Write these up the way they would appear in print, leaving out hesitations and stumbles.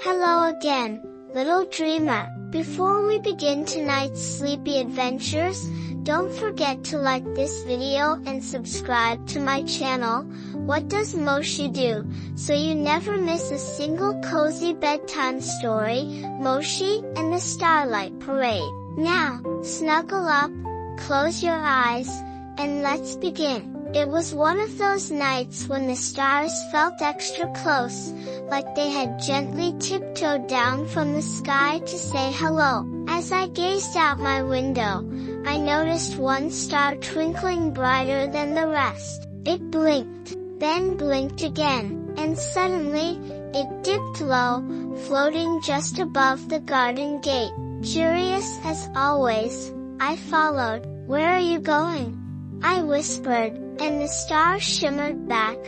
Hello again, little dreamer. Before we begin tonight's sleepy adventures, don't forget to like this video and subscribe to my channel. What does Moshi do, so you never miss a single cozy bedtime story? Moshi and the Starlight Parade. Now, snuggle up, close your eyes, and let's begin. It was one of those nights when the stars felt extra close, like they had gently tiptoed down from the sky to say hello. As I gazed out my window, I noticed one star twinkling brighter than the rest. It blinked, then blinked again, and suddenly, it dipped low, floating just above the garden gate. Curious as always, I followed. "Where are you going?" I whispered, and the star shimmered back,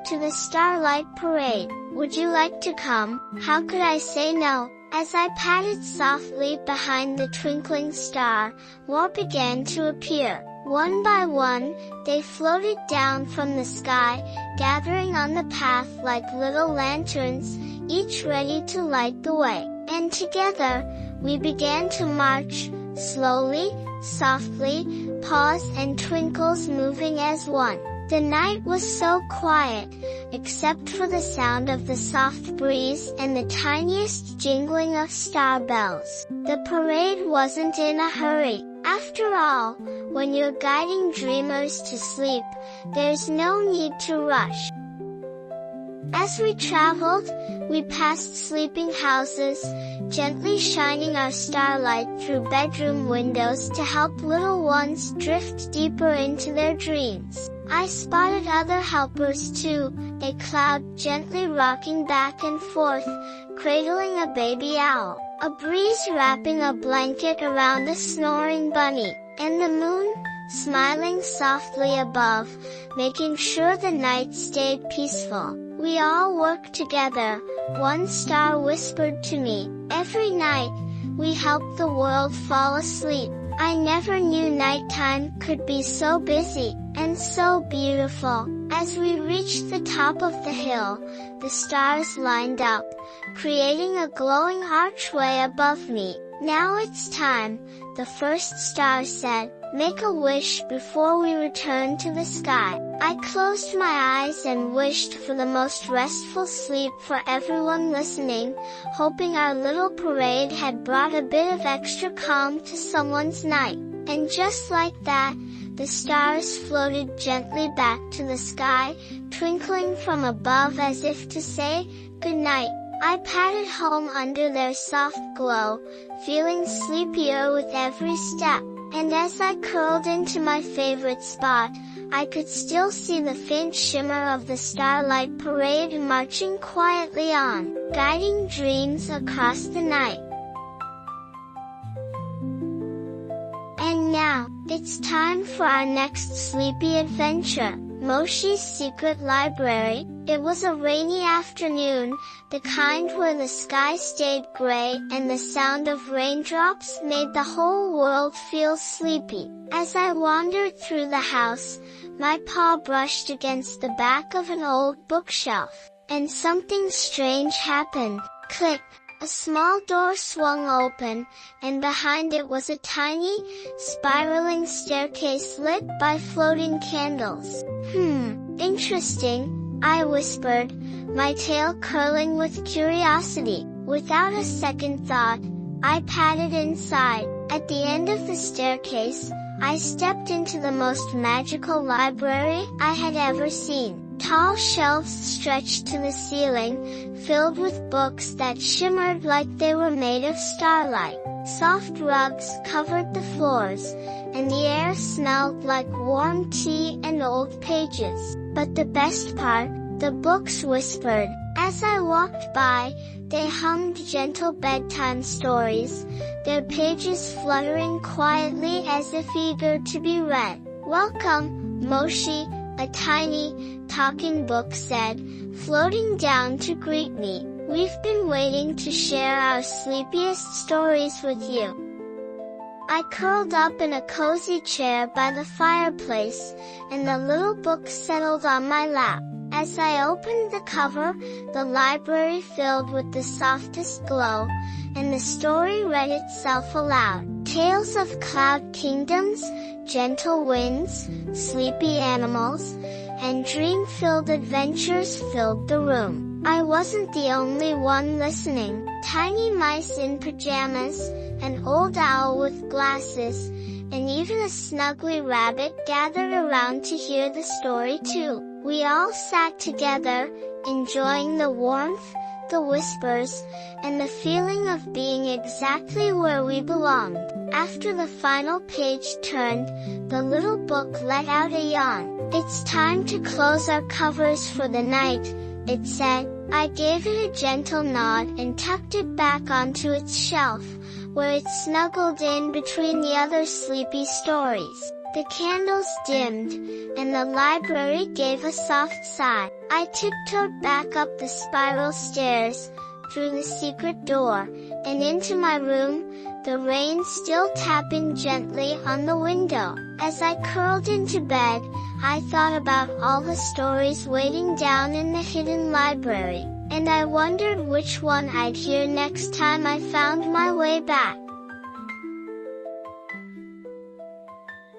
"To the Starlight Parade. Would you like to come?" How could I say no? As I patted softly behind the twinkling star, more began to appear. One by one, they floated down from the sky, gathering on the path like little lanterns, each ready to light the way. And together, we began to march, slowly, softly, paws and twinkles moving as one. The night was so quiet, except for the sound of the soft breeze and the tiniest jingling of star bells. The parade wasn't in a hurry. After all, when you're guiding dreamers to sleep, there's no need to rush. As we traveled, we passed sleeping houses, gently shining our starlight through bedroom windows to help little ones drift deeper into their dreams. I spotted other helpers too, a cloud gently rocking back and forth, cradling a baby owl, a breeze wrapping a blanket around a snoring bunny, and the moon, smiling softly above, making sure the night stayed peaceful. We all worked together, one star whispered to me. Every night, we helped the world fall asleep. I never knew nighttime could be so busy, and so beautiful. As we reached the top of the hill, the stars lined up, creating a glowing archway above me. "Now it's time," the first star said. "Make a wish before we return to the sky." I closed my eyes and wished for the most restful sleep for everyone listening, hoping our little parade had brought a bit of extra calm to someone's night. And just like that, the stars floated gently back to the sky, twinkling from above as if to say, "Good night." I patted home under their soft glow, feeling sleepier with every step. And as I curled into my favorite spot, I could still see the faint shimmer of the Starlight Parade marching quietly on, guiding dreams across the night. And now, it's time for our next sleepy adventure, Moshi's Secret Library. It was a rainy afternoon, the kind where the sky stayed gray and the sound of raindrops made the whole world feel sleepy. As I wandered through the house, my paw brushed against the back of an old bookshelf, and something strange happened. Click! A small door swung open, and behind it was a tiny, spiraling staircase lit by floating candles. Interesting, I whispered, my tail curling with curiosity. Without a second thought, I padded inside. At the end of the staircase, I stepped into the most magical library I had ever seen. Tall shelves stretched to the ceiling, filled with books that shimmered like they were made of starlight. Soft rugs covered the floors, and the air smelled like warm tea and old pages. But the best part, the books whispered. As I walked by, they hummed gentle bedtime stories, their pages fluttering quietly as if eager to be read. "Welcome, Moshi," a tiny, talking book said, floating down to greet me. "We've been waiting to share our sleepiest stories with you." I curled up in a cozy chair by the fireplace, and the little book settled on my lap. As I opened the cover, the library filled with the softest glow, and the story read itself aloud. Tales of cloud kingdoms, gentle winds, sleepy animals, and dream-filled adventures filled the room. I wasn't the only one listening. Tiny mice in pajamas, an old owl with glasses, and even a snuggly rabbit gathered around to hear the story too. We all sat together, enjoying the warmth, the whispers, and the feeling of being exactly where we belonged. After the final page turned, the little book let out a yawn. "It's time to close our covers for the night," it said. I gave it a gentle nod and tucked it back onto its shelf, where it snuggled in between the other sleepy stories. The candles dimmed, and the library gave a soft sigh. I tiptoed back up the spiral stairs, through the secret door, and into my room, the rain still tapping gently on the window. As I curled into bed, I thought about all the stories waiting down in the hidden library, and I wondered which one I'd hear next time I found my way back.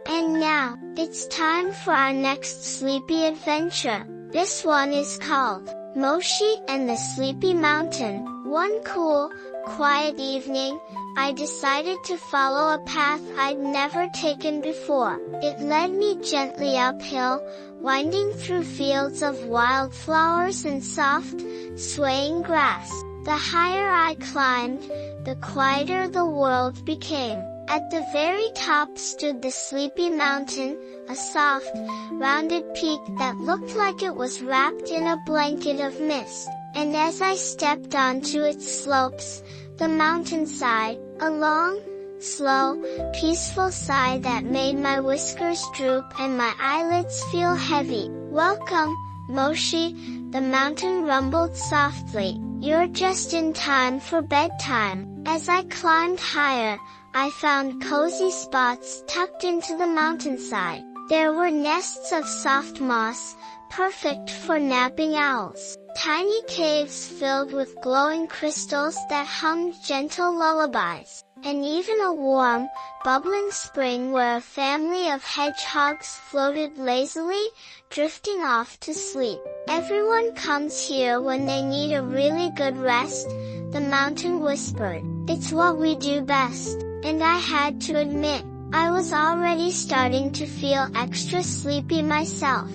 And now, it's time for our next sleepy adventure. This one is called Moshi and the Sleepy Mountain. One cool, quiet evening, I decided to follow a path I'd never taken before. It led me gently uphill, winding through fields of wildflowers and soft, swaying grass. The higher I climbed, the quieter the world became. At the very top stood the Sleepy Mountain, a soft, rounded peak that looked like it was wrapped in a blanket of mist. And as I stepped onto its slopes, the mountain sighed, a long, slow, peaceful sigh that made my whiskers droop and my eyelids feel heavy. "Welcome, Moshi," the mountain rumbled softly. "You're just in time for bedtime." As I climbed higher, I found cozy spots tucked into the mountainside. There were nests of soft moss, perfect for napping owls. Tiny caves filled with glowing crystals that hummed gentle lullabies. And even a warm, bubbling spring where a family of hedgehogs floated lazily, drifting off to sleep. "Everyone comes here when they need a really good rest," the mountain whispered. "It's what we do best." And I had to admit, I was already starting to feel extra sleepy myself.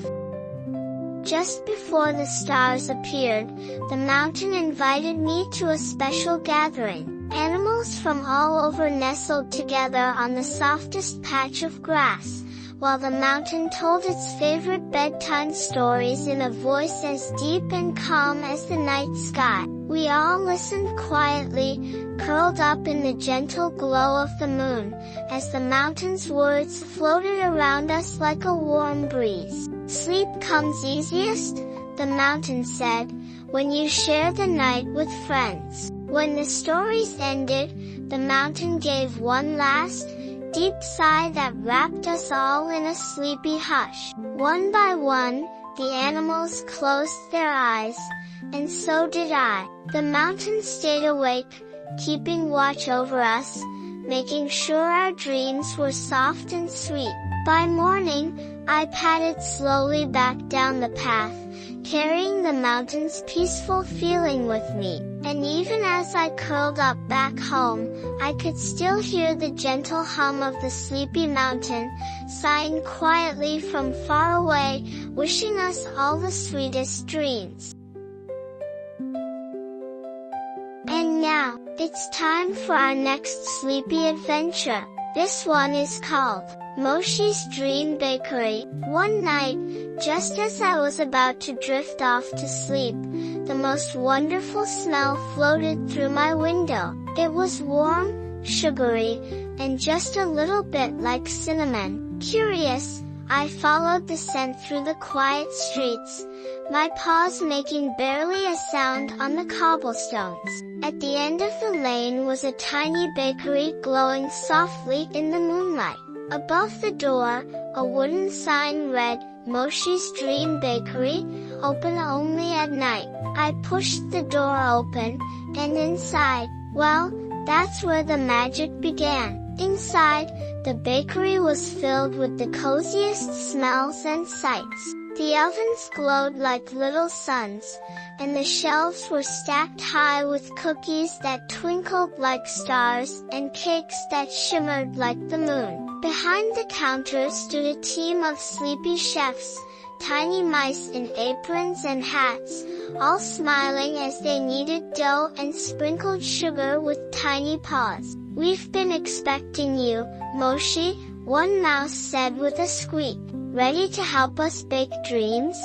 Just before the stars appeared, the mountain invited me to a special gathering. Animals from all over nestled together on the softest patch of grass, while the mountain told its favorite bedtime stories in a voice as deep and calm as the night sky. We all listened quietly, curled up in the gentle glow of the moon, as the mountain's words floated around us like a warm breeze. "Sleep comes easiest," the mountain said, "when you share the night with friends." When the stories ended, the mountain gave one last, deep sigh that wrapped us all in a sleepy hush. One by one, the animals closed their eyes, and so did I. The mountain stayed awake, keeping watch over us, making sure our dreams were soft and sweet. By morning, I padded slowly back down the path, carrying the mountain's peaceful feeling with me. And even as I curled up back home, I could still hear the gentle hum of the sleepy mountain, sighing quietly from far away, wishing us all the sweetest dreams. And now, it's time for our next sleepy adventure. This one is called Moshi's Dream Bakery. One night, just as I was about to drift off to sleep, the most wonderful smell floated through my window. It was warm, sugary, and just a little bit like cinnamon. Curious, I followed the scent through the quiet streets, my paws making barely a sound on the cobblestones. At the end of the lane was a tiny bakery glowing softly in the moonlight. Above the door, a wooden sign read, "Moshi's Dream Bakery," open only at night. I pushed the door open, and inside, well, that's where the magic began. Inside, the bakery was filled with the coziest smells and sights. The ovens glowed like little suns, and the shelves were stacked high with cookies that twinkled like stars and cakes that shimmered like the moon. Behind the counter stood a team of sleepy chefs, tiny mice in aprons and hats, all smiling as they kneaded dough and sprinkled sugar with tiny paws. "We've been expecting you, Moshi," one mouse said with a squeak. "Ready to help us bake dreams?"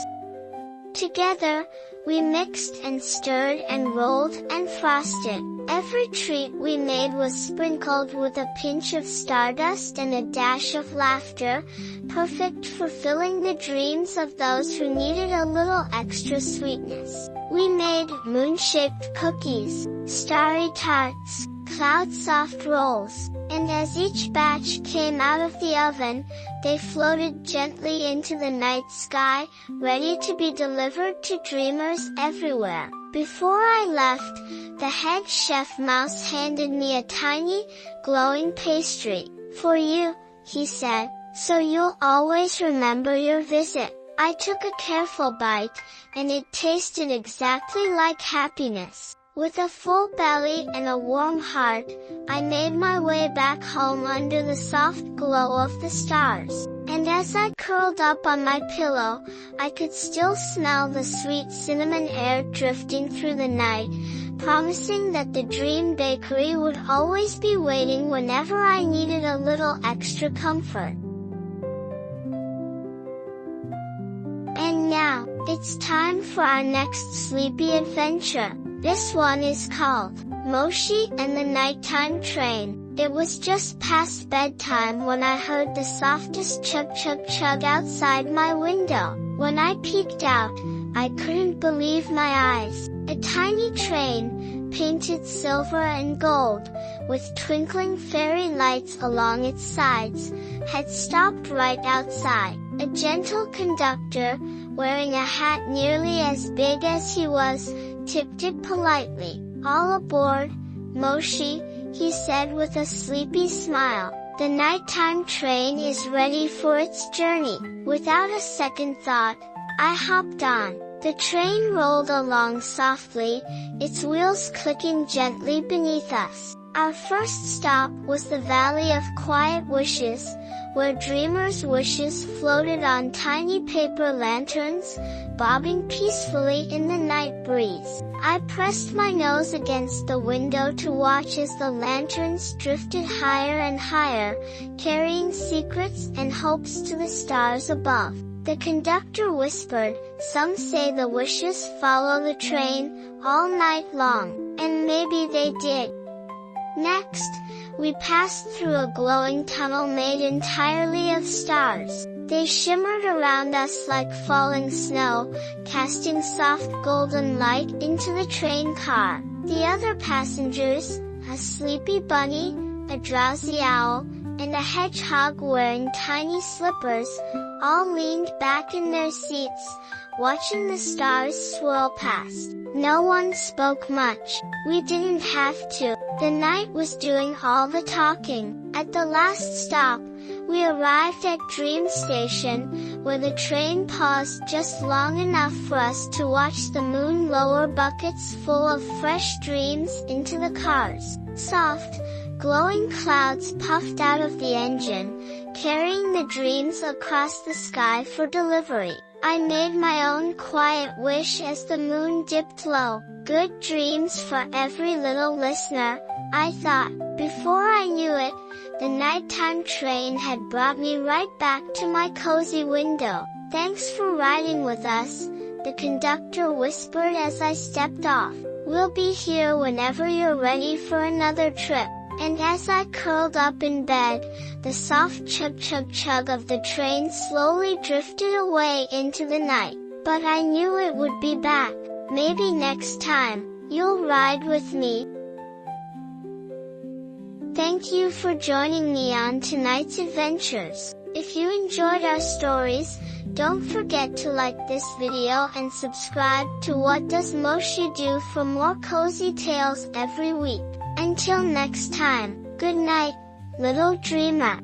Together, we mixed and stirred and rolled and frosted. Every treat we made was sprinkled with a pinch of stardust and a dash of laughter, perfect for filling the dreams of those who needed a little extra sweetness. We made moon-shaped cookies, starry tarts, cloud-soft rolls, and as each batch came out of the oven, they floated gently into the night sky, ready to be delivered to dreamers everywhere. Before I left, the head chef mouse handed me a tiny, glowing pastry. "For you," he said, "so you'll always remember your visit." I took a careful bite, and it tasted exactly like happiness. With a full belly and a warm heart, I made my way back home under the soft glow of the stars. And as I curled up on my pillow, I could still smell the sweet cinnamon air drifting through the night, promising that the Dream Bakery would always be waiting whenever I needed a little extra comfort. And now, it's time for our next sleepy adventure. This one is called Moshi and the Nighttime Train. It was just past bedtime when I heard the softest chug chug chug outside my window. When I peeked out, I couldn't believe my eyes. A tiny train, painted silver and gold, with twinkling fairy lights along its sides, had stopped right outside. A gentle conductor, wearing a hat nearly as big as he was, tipped it politely. "All aboard, Moshi," he said with a sleepy smile. "The nighttime train is ready for its journey." Without a second thought, I hopped on. The train rolled along softly, its wheels clicking gently beneath us. Our first stop was the Valley of Quiet Wishes, where dreamers' wishes floated on tiny paper lanterns, bobbing peacefully in the night breeze. I pressed my nose against the window to watch as the lanterns drifted higher and higher, carrying secrets and hopes to the stars above. The conductor whispered, "Some say the wishes follow the train all night long," and maybe they did. Next, we passed through a glowing tunnel made entirely of stars. They shimmered around us like falling snow, casting soft golden light into the train car. The other passengers, a sleepy bunny, a drowsy owl, and a hedgehog wearing tiny slippers, all leaned back in their seats, watching the stars swirl past. No one spoke much. We didn't have to. The night was doing all the talking. At the last stop, we arrived at Dream Station, where the train paused just long enough for us to watch the moon lower buckets full of fresh dreams into the cars. Soft, glowing clouds puffed out of the engine, carrying the dreams across the sky for delivery. I made my own quiet wish as the moon dipped low. Good dreams for every little listener, I thought. Before I knew it, the nighttime train had brought me right back to my cozy window. "Thanks for riding with us," the conductor whispered as I stepped off. "We'll be here whenever you're ready for another trip." And as I curled up in bed, the soft chug chug chug of the train slowly drifted away into the night. But I knew it would be back. Maybe next time, you'll ride with me. Thank you for joining me on tonight's adventures. If you enjoyed our stories, don't forget to like this video and subscribe to What Does Moshi Do for more cozy tales every week. Until next time, good night, little dreamer.